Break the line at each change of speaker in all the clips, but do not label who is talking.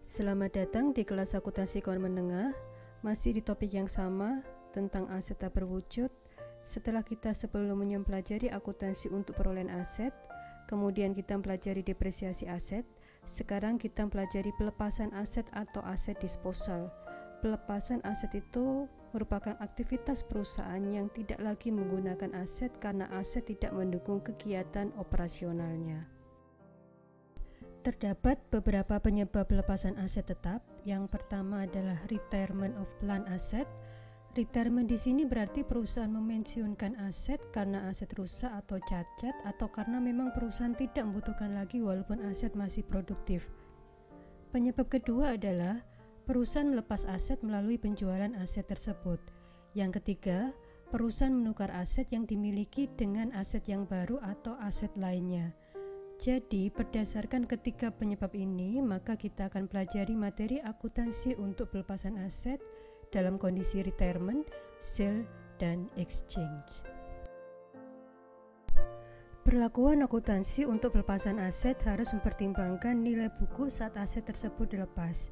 Selamat datang di kelas akuntansi keuangan menengah, masih di topik yang sama tentang aset tak berwujud. Setelah kita sebelumnya mempelajari akuntansi untuk perolehan aset, kemudian kita mempelajari depresiasi aset, sekarang kita mempelajari pelepasan aset atau aset disposal. Pelepasan aset itu merupakan aktivitas perusahaan yang tidak lagi menggunakan aset karena aset tidak mendukung kegiatan operasionalnya. Terdapat beberapa penyebab pelepasan aset tetap. Yang pertama adalah retirement of plan asset. Retirement di sini berarti perusahaan memensiunkan aset karena aset rusak atau cacat, atau karena memang perusahaan tidak membutuhkan lagi walaupun aset masih produktif. Penyebab kedua adalah perusahaan melepas aset melalui penjualan aset tersebut. Yang ketiga, perusahaan menukar aset yang dimiliki dengan aset yang baru atau aset lainnya. Jadi, berdasarkan ketiga penyebab ini, maka kita akan pelajari materi akuntansi untuk pelepasan aset dalam kondisi retirement, sale, dan exchange. Perlakuan akuntansi untuk pelepasan aset harus mempertimbangkan nilai buku saat aset tersebut dilepas.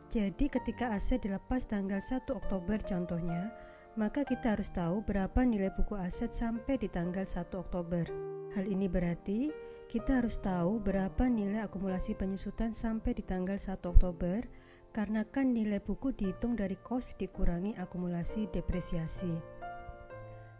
Jadi, ketika aset dilepas tanggal 1 Oktober contohnya, maka kita harus tahu berapa nilai buku aset sampai di tanggal 1 Oktober. Hal ini berarti kita harus tahu berapa nilai akumulasi penyusutan sampai di tanggal 1 Oktober, karena kan nilai buku dihitung dari kos dikurangi akumulasi depresiasi.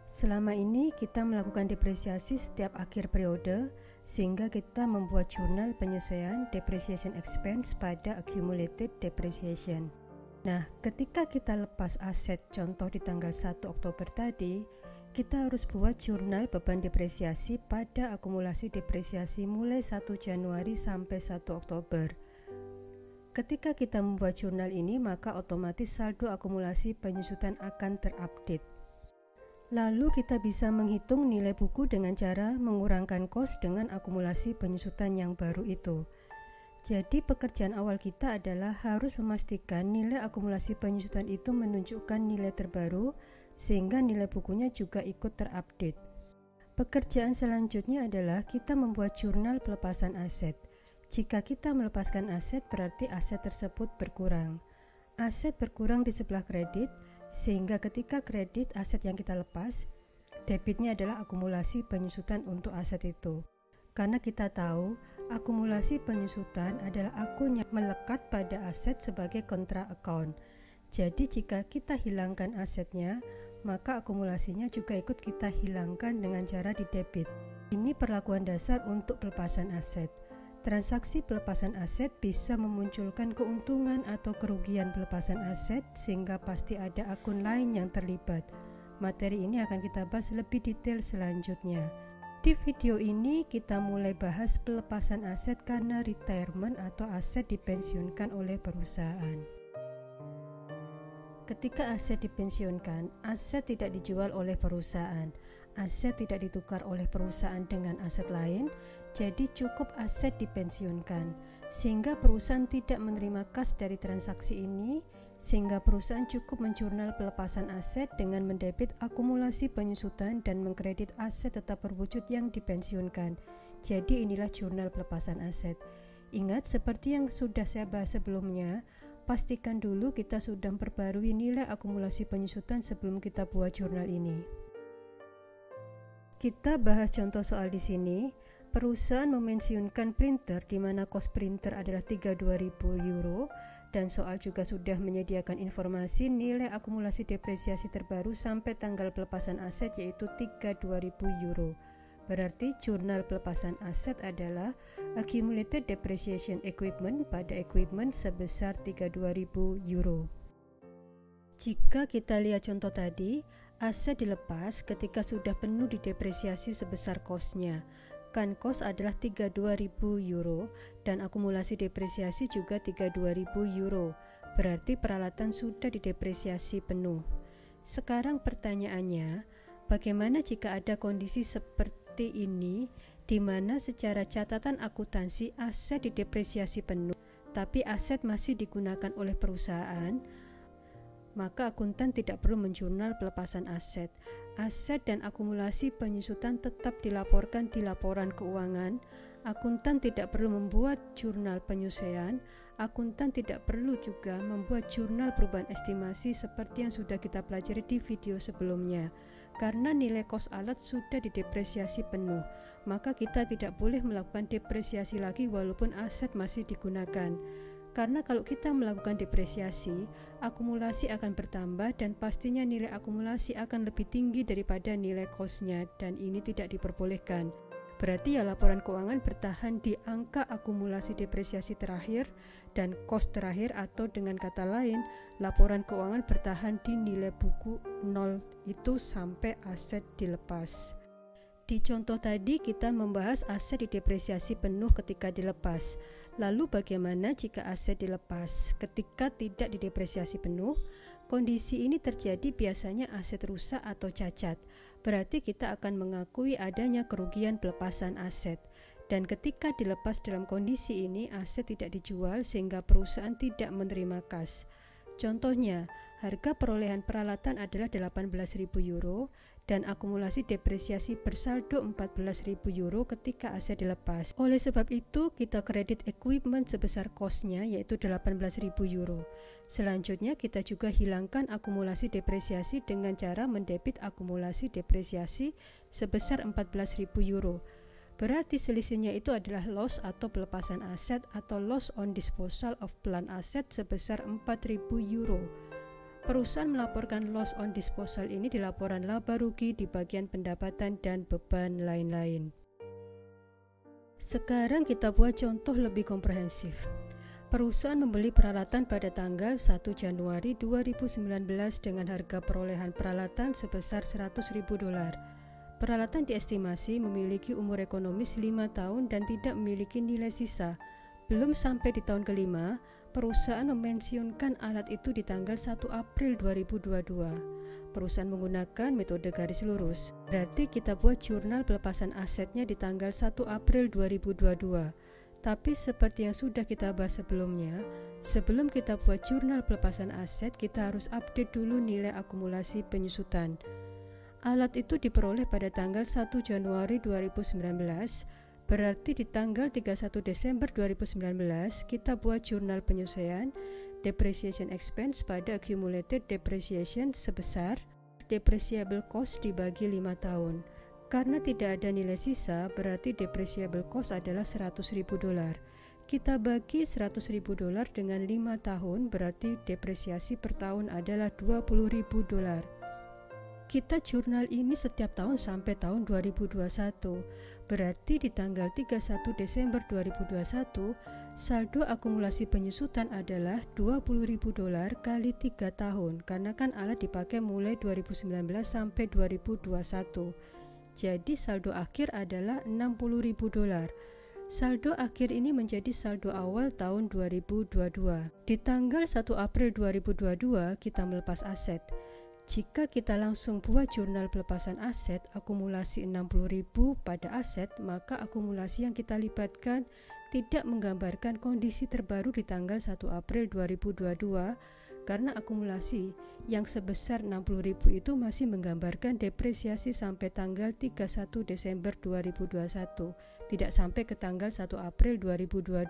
Selama ini kita melakukan depresiasi setiap akhir periode, sehingga kita membuat jurnal penyesuaian depreciation expense pada accumulated depreciation. Nah, ketika kita lepas aset contoh di tanggal 1 Oktober tadi, kita harus buat jurnal beban depresiasi pada akumulasi depresiasi mulai 1 Januari sampai 1 Oktober. Ketika kita membuat jurnal ini, maka otomatis saldo akumulasi penyusutan akan terupdate. Lalu kita bisa menghitung nilai buku dengan cara mengurangkan kos dengan akumulasi penyusutan yang baru itu. Jadi pekerjaan awal kita adalah harus memastikan nilai akumulasi penyusutan itu menunjukkan nilai terbaru, sehingga nilai bukunya juga ikut terupdate. Pekerjaan selanjutnya adalah kita membuat jurnal pelepasan aset. Jika kita melepaskan aset, berarti aset tersebut berkurang. Aset berkurang di sebelah kredit, sehingga ketika kredit aset yang kita lepas, debitnya adalah akumulasi penyusutan untuk aset itu. Karena kita tahu, akumulasi penyusutan adalah akun yang melekat pada aset sebagai kontra account. Jadi jika kita hilangkan asetnya, maka akumulasinya juga ikut kita hilangkan dengan cara di debit. Ini perlakuan dasar untuk pelepasan aset. Transaksi pelepasan aset bisa memunculkan keuntungan atau kerugian pelepasan aset, sehingga pasti ada akun lain yang terlibat. Materi ini akan kita bahas lebih detail selanjutnya. Di video ini kita mulai bahas pelepasan aset karena retirement atau aset dipensiunkan oleh perusahaan. Ketika aset dipensiunkan, aset tidak dijual oleh perusahaan, aset tidak ditukar oleh perusahaan dengan aset lain, jadi cukup aset dipensiunkan, sehingga perusahaan tidak menerima kas dari transaksi ini, sehingga perusahaan cukup menjurnal pelepasan aset dengan mendebit akumulasi penyusutan dan mengkredit aset tetap berwujud yang dipensiunkan. Jadi inilah jurnal pelepasan aset. Ingat, seperti yang sudah saya bahas sebelumnya, pastikan dulu kita sudah memperbarui nilai akumulasi penyusutan sebelum kita buat jurnal ini. Kita bahas contoh soal di sini. Perusahaan memensiunkan printer di mana kos printer adalah 32.000 euro, dan soal juga sudah menyediakan informasi nilai akumulasi depresiasi terbaru sampai tanggal pelepasan aset yaitu 32.000 euro. Berarti jurnal pelepasan aset adalah accumulated depreciation equipment pada equipment sebesar 32.000 euro. Jika kita lihat contoh tadi, aset dilepas ketika sudah penuh didepresiasi sebesar kosnya. Kan kos adalah 32.000 euro dan akumulasi depresiasi juga 32.000 euro. Berarti peralatan sudah didepresiasi penuh. Sekarang pertanyaannya, bagaimana jika ada kondisi seperti ini di mana secara catatan akuntansi aset didepresiasi penuh, tapi aset masih digunakan oleh perusahaan? maka akuntan tidak perlu menjurnal pelepasan aset. Aset dan akumulasi penyusutan tetap dilaporkan di laporan keuangan. Akuntan tidak perlu membuat jurnal penyusean. Akuntan tidak perlu juga membuat jurnal perubahan estimasi seperti yang sudah kita pelajari di video sebelumnya. Karena nilai kos alat sudah didepresiasi penuh, maka kita tidak boleh melakukan depresiasi lagi walaupun aset masih digunakan. Karena kalau kita melakukan depresiasi, akumulasi akan bertambah dan pastinya nilai akumulasi akan lebih tinggi daripada nilai kosnya, dan ini tidak diperbolehkan. Berarti ya laporan keuangan bertahan di angka akumulasi depresiasi terakhir dan kos terakhir, atau dengan kata lain, laporan keuangan bertahan di nilai buku 0 itu sampai aset dilepas. Di contoh tadi kita membahas aset didepresiasi penuh ketika dilepas. Lalu bagaimana jika aset dilepas ketika tidak didepresiasi penuh? Kondisi ini terjadi biasanya aset rusak atau cacat. Berarti kita akan mengakui adanya kerugian pelepasan aset. Dan ketika dilepas dalam kondisi ini, aset tidak dijual sehingga perusahaan tidak menerima kas. Contohnya, harga perolehan peralatan adalah 18.000 euro dan akumulasi depresiasi bersaldo 14.000 euro ketika aset dilepas. Oleh sebab itu, kita kredit equipment sebesar kosnya yaitu 18.000 euro. Selanjutnya, kita juga hilangkan akumulasi depresiasi dengan cara mendebit akumulasi depresiasi sebesar 14.000 euro. Berarti selisihnya itu adalah loss atau pelepasan aset atau loss on disposal of plant asset sebesar 4.000 euro. Perusahaan melaporkan loss on disposal ini di laporan laba rugi di bagian pendapatan dan beban lain-lain. Sekarang kita buat contoh lebih komprehensif. Perusahaan membeli peralatan pada tanggal 1 Januari 2019 dengan harga perolehan peralatan sebesar $100.000. Peralatan diestimasi memiliki umur ekonomis 5 tahun dan tidak memiliki nilai sisa. Belum sampai di tahun kelima, perusahaan memensiunkan alat itu di tanggal 1 April 2022. Perusahaan menggunakan metode garis lurus. Berarti kita buat jurnal pelepasan asetnya di tanggal 1 April 2022. Tapi seperti yang sudah kita bahas sebelumnya, sebelum kita buat jurnal pelepasan aset, kita harus update dulu nilai akumulasi penyusutan. Alat itu diperoleh pada tanggal 1 Januari 2019, berarti di tanggal 31 Desember 2019 kita buat jurnal penyusean depreciation expense pada accumulated depreciation sebesar depreciable cost dibagi 5 tahun. Karena tidak ada nilai sisa, berarti depreciable cost adalah $100.000. Kita bagi $100.000 dengan 5 tahun, berarti depresiasi per tahun adalah $20.000. Kita jurnal ini setiap tahun sampai tahun 2021. Berarti di tanggal 31 Desember 2021, saldo akumulasi penyusutan adalah $20.000 kali 3 tahun, karena kan alat dipakai mulai 2019 sampai 2021. Jadi saldo akhir adalah $60.000. Saldo akhir ini menjadi saldo awal tahun 2022. Di tanggal 1 April 2022 kita melepas aset. Jika kita langsung buat jurnal pelepasan aset, akumulasi 60.000 pada aset, maka akumulasi yang kita libatkan tidak menggambarkan kondisi terbaru di tanggal 1 April 2022, karena akumulasi yang sebesar 60.000 itu masih menggambarkan depresiasi sampai tanggal 31 Desember 2021, tidak sampai ke tanggal 1 April 2022.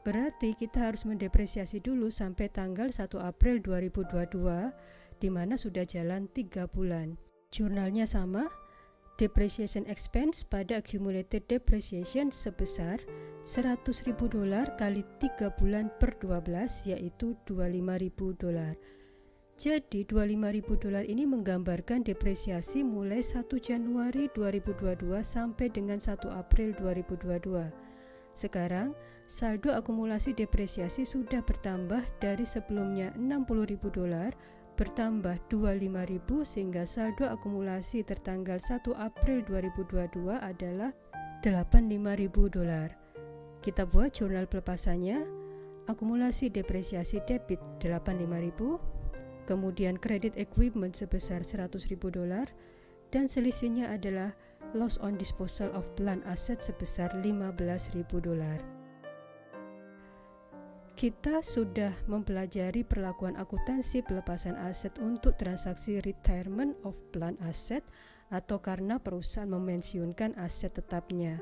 Berarti kita harus mendepresiasi dulu sampai tanggal 1 April 2022, di mana sudah jalan 3 bulan. Jurnalnya sama, depreciation expense pada accumulated depreciation sebesar $100.000 kali 3 bulan per 12, yaitu $25.000. Jadi $25.000 ini menggambarkan depresiasi mulai 1 Januari 2022 sampai dengan 1 April 2022. Sekarang, saldo akumulasi depresiasi sudah bertambah dari sebelumnya $60.000 bertambah $25.000 sehingga saldo akumulasi tertanggal 1 April 2022 adalah $85.000. Kita buat jurnal pelepasannya. Akumulasi depresiasi debit $85.000, kemudian kredit equipment sebesar $100.000 dan selisihnya adalah loss on disposal of plant asset sebesar $15.000. Kita sudah mempelajari perlakuan akuntansi pelepasan aset untuk transaksi retirement of plan asset atau karena perusahaan memensiunkan aset tetapnya.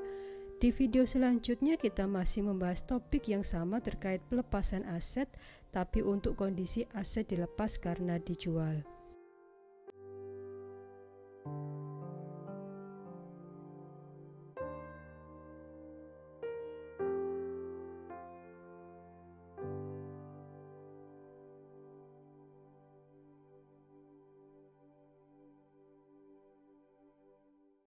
Di video selanjutnya kita masih membahas topik yang sama terkait pelepasan aset, tapi untuk kondisi aset dilepas karena dijual.